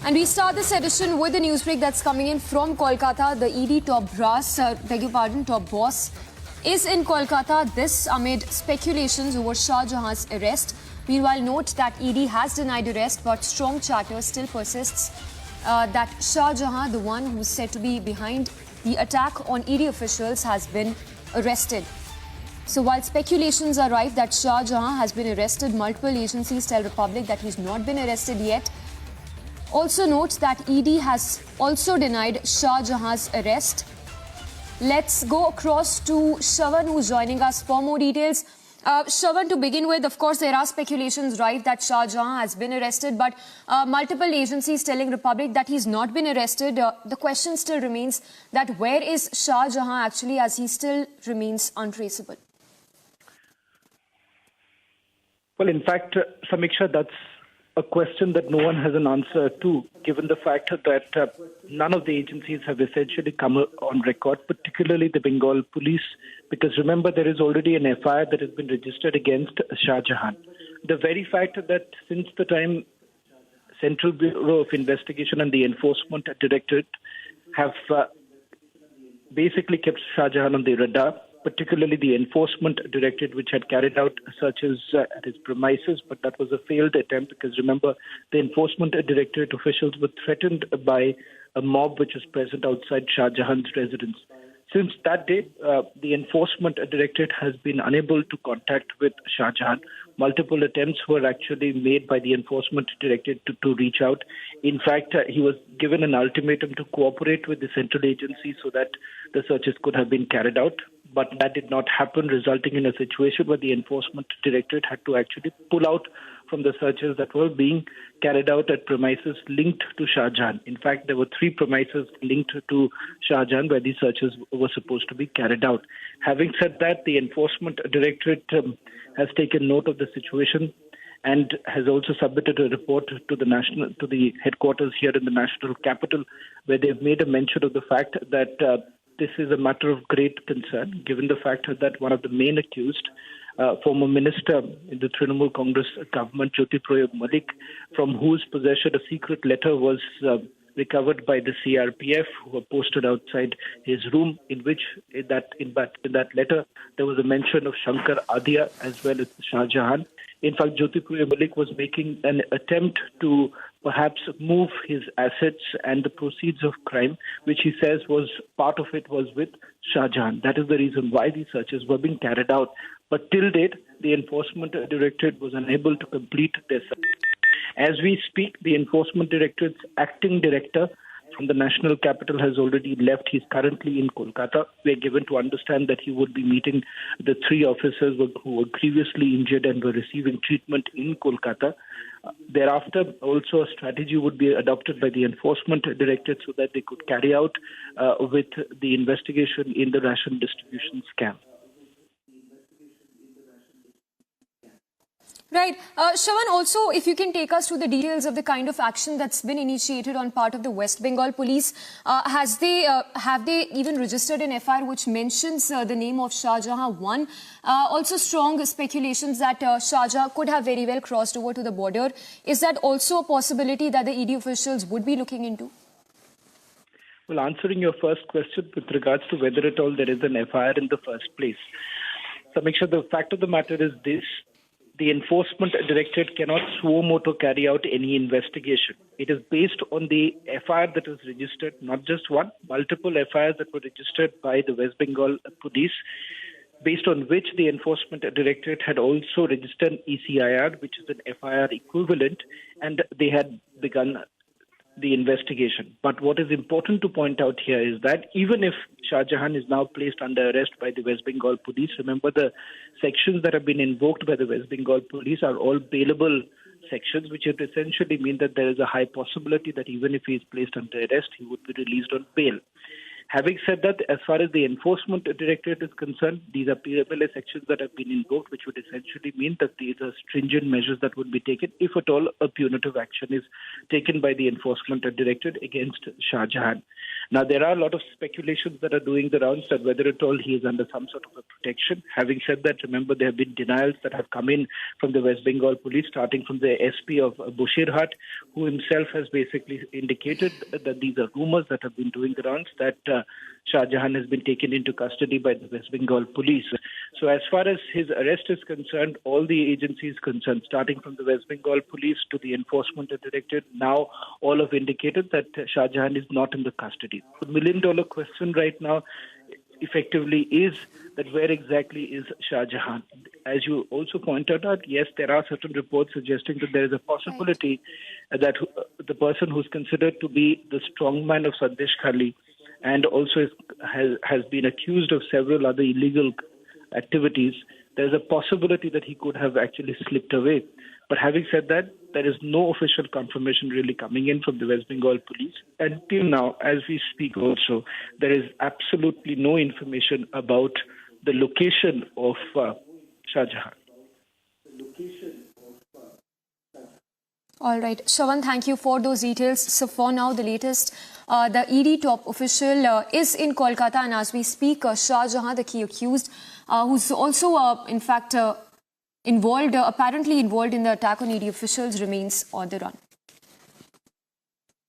And we start this edition with the news break that's coming in from Kolkata. The ED top boss is in Kolkata. This amid speculations over Shah Jahan's arrest. Meanwhile, note that ED has denied arrest, but strong chatter still persists that Shah Jahan, the one who's said to be behind the attack on ED officials, has been arrested. So while speculations are rife that Shah Jahan has been arrested, multiple agencies tell Republic that he's not been arrested yet. Also note that ED has also denied Shah Jahan's arrest. Let's go across to Shravan, who's joining us for more details. Shravan, to begin with, of course, there are speculations rife that Shah Jahan has been arrested, but multiple agencies telling Republic that he's not been arrested. The question still remains that where is Shah Jahan actually, as he still remains untraceable? Well, in fact, Samiksha, that's a question that no one has an answer to, given the fact that none of the agencies have essentially come on record, particularly the Bengal police, because remember, there is already an FIR that has been registered against Shah Jahan. The very fact that since the time Central Bureau of Investigation and the Enforcement Directorate have basically kept Shah Jahan on the radar, particularly the Enforcement Directorate, which had carried out searches at his premises, but that was a failed attempt because, remember, the Enforcement Directorate officials were threatened by a mob which was present outside Shah Jahan's residence. Since that day, the Enforcement Directorate has been unable to contact with Shah Jahan. Multiple attempts were actually made by the Enforcement Directorate to reach out. In fact, he was given an ultimatum to cooperate with the central agency so that the searches could have been carried out. But that did not happen, resulting in a situation where the Enforcement Directorate had to actually pull out from the searches that were being carried out at premises linked to Shah Jahan. In fact, there were 3 premises linked to Shah Jahan where these searches were supposed to be carried out. Having said that, the Enforcement Directorate has taken note of the situation and has also submitted a report to the headquarters here in the national capital, where they've made a mention of the fact that this is a matter of great concern, given the fact that one of the main accused, former minister in the Trinamool Congress government, Jyotirmoy Malik, from whose possession a secret letter was recovered by the CRPF, who were posted outside his room, in which in that letter there was a mention of Shankar Adya as well as Shah Jahan. In fact, Jyotirmoy Malik was making an attempt to perhaps move his assets and the proceeds of crime, which he says was part of it was with Shah Jahan. That is the reason why these searches were being carried out. But till date, the Enforcement Directorate was unable to complete their search. As we speak, the Enforcement Directorate's acting director from the national capital has already left. He's currently in Kolkata. We are given to understand that he would be meeting the 3 officers who were previously injured and were receiving treatment in Kolkata. Thereafter, also a strategy would be adopted by the Enforcement Directorate so that they could carry out with the investigation in the ration distribution scam. Right. Shravan, also, if you can take us through the details of the kind of action that's been initiated on part of the West Bengal police. Have they even registered an FIR which mentions the name of Shah Jahan 1? Also, strong speculations that Shah Jahan could have very well crossed over to the border. Is that also a possibility that the ED officials would be looking into? Well, answering your first question with regards to whether at all there is an FIR in the first place. Samiksha, the fact of the matter is this. The Enforcement Directorate cannot suo motu carry out any investigation. It is based on the FIR that was registered, not just one, multiple FIRs that were registered by the West Bengal police, based on which the Enforcement Directorate had also registered an ECIR, which is an FIR equivalent, and they had begun the investigation. But what is important to point out here is that even if Shah Jahan is now placed under arrest by the West Bengal police, remember the sections that have been invoked by the West Bengal police are all bailable sections, which would essentially mean that there is a high possibility that even if he is placed under arrest, he would be released on bail. Having said that, as far as the enforcement directorate is concerned, these are PMLA sections that have been invoked, which would essentially mean that these are stringent measures that would be taken, if at all a punitive action is taken by the enforcement directorate against Shah Jahan. Now, there are a lot of speculations that are doing the rounds that whether at all he is under some sort of a protection. Having said that, remember, there have been denials that have come in from the West Bengal police, starting from the SP of Bushirhat, who himself has basically indicated that these are rumors that have been doing the rounds, that Shah Jahan has been taken into custody by the West Bengal police. So as far as his arrest is concerned, all the agencies concerned, starting from the West Bengal police to the enforcement directorate, now all have indicated that Shah Jahan is not in the custody. The million-dollar question right now effectively is that where exactly is Shah Jahan? As you also pointed out, yes, there are certain reports suggesting that there is a possibility that the person who's considered to be the strongman of Sandesh Khali and also has been accused of several other illegal activities, there's a possibility that he could have actually slipped away. But having said that, there is no official confirmation really coming in from the West Bengal police. Until now, as we speak also, there is absolutely no information about the location of Shah Jahan. All right. Shravan, thank you for those details. So for now, the latest, the ED top official is in Kolkata, and as we speak, Shah Jahan, the key accused, who's also, in fact, apparently involved in the attack on ED officials, remains on the run.